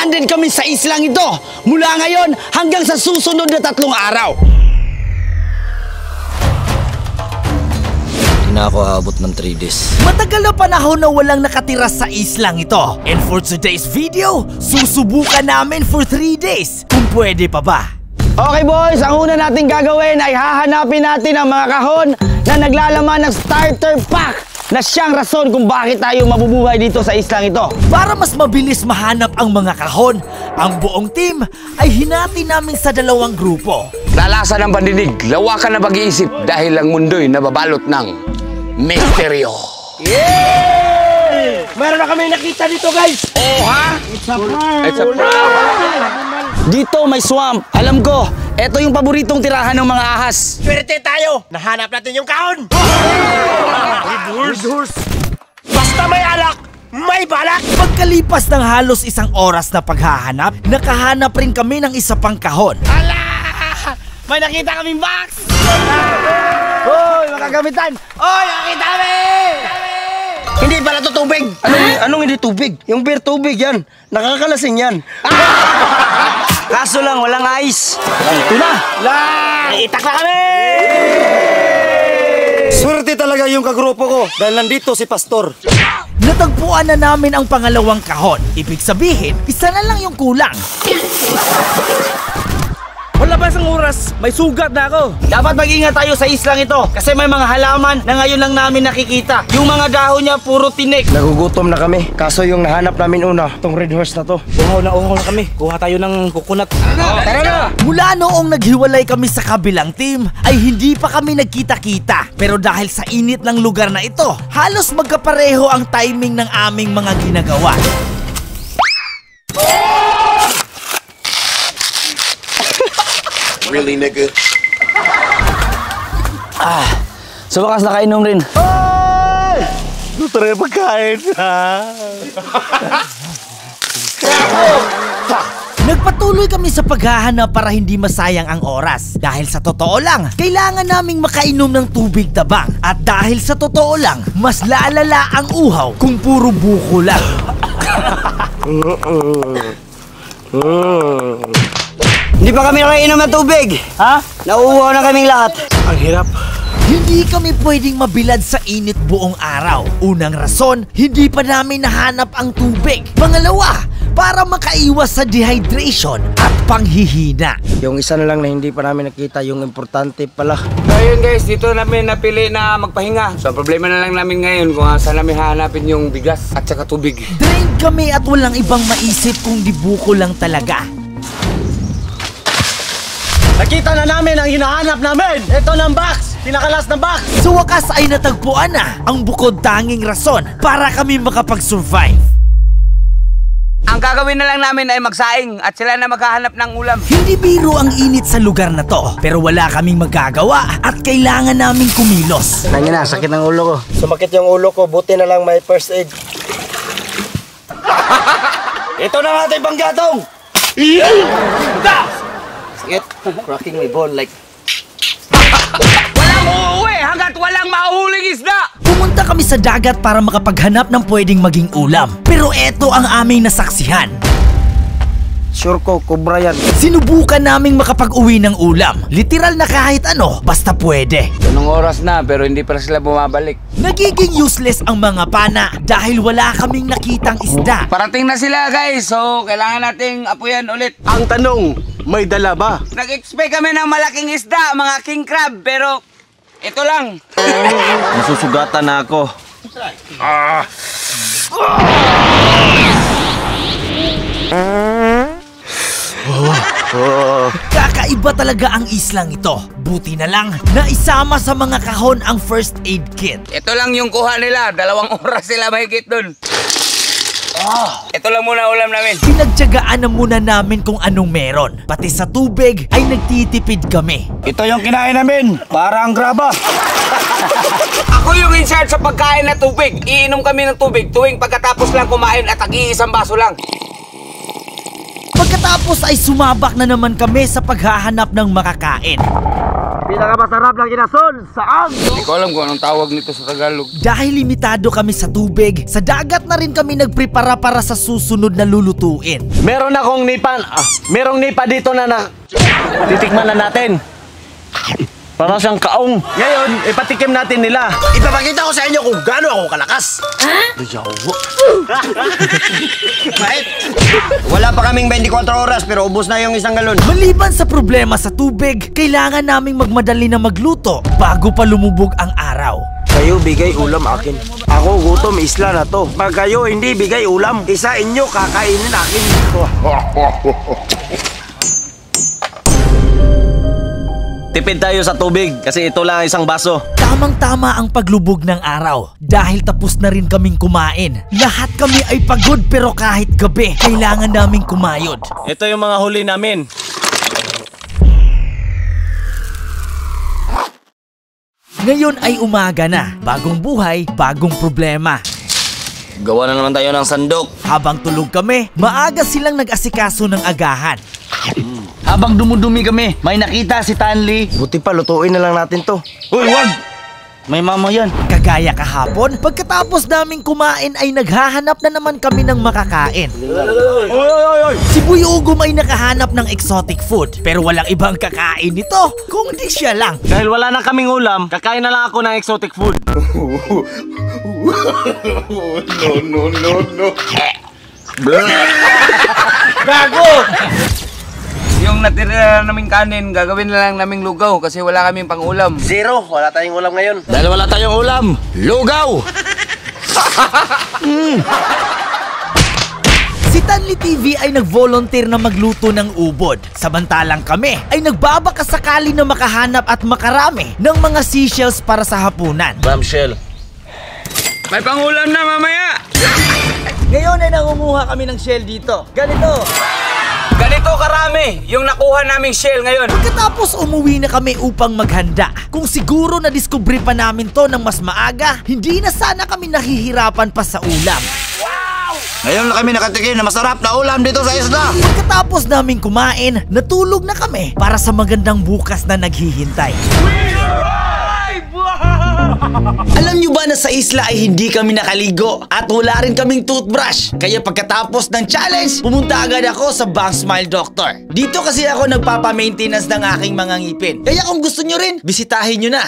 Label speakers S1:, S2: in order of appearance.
S1: stranded kami sa islang ito mula ngayon hanggang sa susunod na 3 araw.
S2: Hindi na ako aabot ng 3 days.
S3: Matagal na panahon na walang nakatira sa islang ito. And for today's video, susubukan namin for 3 days kung pwede pa ba.
S1: Okay boys, ang una nating gagawin ay hahanapin natin ang mga kahon na naglalaman ng starter pack na siyang rason kung bakit tayo mabubuhay dito sa islang ito.
S3: Para mas mabilis mahanap ang mga kahon, ang buong team ay hinati namin sa 2 grupo.
S4: Lalasa ng pandinig, lawakan na pag-iisip dahil ang mundo'y nababalot ng misteryo.
S1: Yeah! Meron na kami nakita dito guys.
S4: Oh ha? It's a prank.
S1: Dito may swamp. Alam ko, eto yung paboritong tirahan ng mga ahas.
S5: Swerte tayo! Nahanap natin yung kahon! Red horse! Basta may alak, may balak!
S3: Pagkalipas ng halos 1 oras na paghahanap, nakahanap rin kami ng isa pang kahon.
S5: Ala! May nakita kaming box!
S1: Hoy, makagamitan!
S5: Oy, nakita kami!
S1: Hindi pala to tubig. Anong hindi tubig? Yung beer tubig yan. Nakakalasing yan. Kaso lang, walang ice. Ito na.
S5: Itak na kami!
S6: Swerte talaga yung kagrupo ko dahil nandito si Pastor.
S3: Natagpuan na namin ang pangalawang kahon. Ibig sabihin, isa na lang yung kulang.
S1: Wala pa isang oras, may sugat na ako. Dapat mag-ingat tayo sa islang ito kasi may mga halaman na ngayon lang namin nakikita. Yung mga dahon niya puro tinik.
S6: Nagugutom na kami. Kaso yung nahanap namin una, tong red horse na to.
S1: Uhaw na kami. Kuha tayo ng kukunat.
S4: Tara na!
S3: Mula noong naghiwalay kami sa kabilang team, ay hindi pa kami nagkita-kita. Pero dahil sa init ng lugar na ito, halos magkapareho ang timing ng aming mga ginagawa.
S7: Really, nigga?
S1: Sa wakas nakainom rin.
S6: Ito rin pagkain.
S3: Nagpatuloy kami sa paghahanap para hindi masayang ang oras. Dahil sa totoo lang, kailangan naming makainom ng tubig tabang. At dahil sa totoo lang, mas lalala ang uhaw kung puro buko lang.
S1: Hindi pa kami nakainom ng tubig. Ha? Nauuhaw na kaming lahat.
S6: Ang hirap.
S3: Hindi kami pwedeng mabilad sa init buong araw. Unang rason, hindi pa namin nahanap ang tubig. Pangalawa, para makaiwas sa dehydration at panghihina.
S6: Yung isa na lang na hindi pa namin nakita, yung importante pala.
S4: So yun guys, dito namin napili na magpahinga. So problema na lang namin ngayon kung saan namin hahanapin yung bigas at saka tubig.
S3: Drained kami at walang ibang maisip kung di buko lang talaga.
S6: Nakita na namin ang hinahanap namin. Ito ng box. Pinakalas na box.
S3: Sa wakas ay natagpuan na ang bukod tanging rason para kami makapag-survive.
S4: Ang gagawin na lang namin ay magsaing at sila na maghahanap ng ulam.
S3: Hindi biro ang init sa lugar na to, pero wala kaming magagawa at kailangan naming kumilos.
S6: Nangin na, sakit ng ulo ko. Sumakit yung ulo ko, buti na lang may first aid. Ito na nga ating panggatong!
S2: Sakit. Cracking my bone like...
S4: Walang uuwi hanggat walang mahuhuling isda!
S3: Pumunta kami sa dagat para makapaghanap ng pwedeng maging ulam. Pero eto ang aming nasaksihan.
S6: Sure ko, kubra yan.
S3: Sinubukan naming makapag-uwi ng ulam. Literal na kahit ano, basta pwede.
S4: Anong oras na pero hindi pa sila bumabalik.
S3: Nagiging useless ang mga pana dahil wala kaming nakitang isda.
S4: Parating na sila guys, so kailangan nating apuyan ulit.
S6: Ang tanong, may dala ba?
S4: Nag-expect kami ng malaking isda, mga king crab, pero ito lang.
S2: Nasusugatan na ako.
S3: Kakaiba talaga ang islang ito. Buti na lang na isama sa mga kahon ang first aid kit.
S4: Ito lang yung kuha nila, 2 oras sila mahigit dun. Ito lang muna ulam namin.
S3: Pinagtiyagaan na muna namin kung anong meron. Pati sa tubig ay nagtitipid kami.
S6: Ito yung kinain namin, parang graba.
S4: Ako yung in charge sa pagkain na tubig. Iinom kami ng tubig tuwing pagkatapos lang kumain at tag-iisang baso lang.
S3: Pagkatapos ay sumabak na naman kami sa paghahanap ng makakain.
S6: Pinakamasarap ng inasol sa ang.
S4: Hindi ko alam kung anong tawag nito sa Tagalog.
S3: Dahil limitado kami sa tubig, sa dagat na rin kami nagprepara para sa susunod na lulutuin.
S6: Meron akong merong nipa dito na titikman na natin. Para siyang kaong. Ngayon, ipatikim natin nila.
S5: Ipapakita ko sa inyo kung gaano ako kalakas.
S2: Mait! Wala pa kaming 24 oras pero ubos na yung isang galon.
S3: Maliban sa problema sa tubig, kailangan naming magmadali na magluto bago pa lumubog ang araw.
S5: Kayo bigay ulam akin. Ako gutom isla na to. Pag kayo hindi bigay ulam, isa inyo kakainin akin.
S2: Tipid tayo sa tubig kasi ito lang isang baso.
S3: Tamang-tama ang paglubog ng araw. Dahil tapos na rin kaming kumain. Lahat kami ay pagod pero kahit gabi, kailangan naming kumayod.
S6: Ito yung mga huli namin.
S3: Ngayon ay umaga na. Bagong buhay, bagong problema.
S2: Gawa na naman tayo ng sandok.
S3: Habang tulog kami, maaga silang nag-asikaso ng agahan.
S1: Habang dumudumi kami, may nakita si Tanli.
S5: Buti pa, lutuin na lang natin to.
S1: Uy, wag! May mama yan.
S3: Kagaya kahapon, pagkatapos naming kumain ay naghahanap na naman kami ng makakain. Si Boy Ugum ay nakahanap ng exotic food, pero walang ibang kakain nito, kundi siya lang.
S6: Dahil wala na kaming ulam, kakain na lang ako ng exotic food.
S4: Yung natira naming kanin, gagawin na lang naming lugaw kasi wala kaming pang-ulam.
S5: Zero, wala tayong ulam ngayon.
S2: Dahil wala tayong ulam, lugaw!
S3: Si Tanli TV ay nag-volunteer na magluto ng ubod. Samantalang kami ay nagbabaka sakali na makahanap at makarami ng mga seashells para sa hapunan.
S2: Bombshell.
S4: May pang-ulam na mamaya!
S1: Ngayon ay nangunguha kami ng shell dito. Ganito.
S4: Ganito karami yung nakuha naming shell ngayon.
S3: Pagkatapos umuwi na kami upang maghanda. Kung siguro na-discovery pa namin to ng mas maaga, hindi na sana kami nahihirapan pa sa ulam.
S2: Ngayon na kami nakatikim na masarap na ulam dito sa isla.
S3: Pagkatapos naming kumain, natulog na kami para sa magandang bukas na naghihintay.
S1: Alam nyo ba na sa isla ay hindi kami nakaligo at wala rin kaming toothbrush? Kaya pagkatapos ng challenge, pumunta agad ako sa Bang Smile Doctor. Dito kasi ako nagpapa-maintenance ng aking mga ngipin. Kaya kung gusto nyo rin, bisitahin nyo na.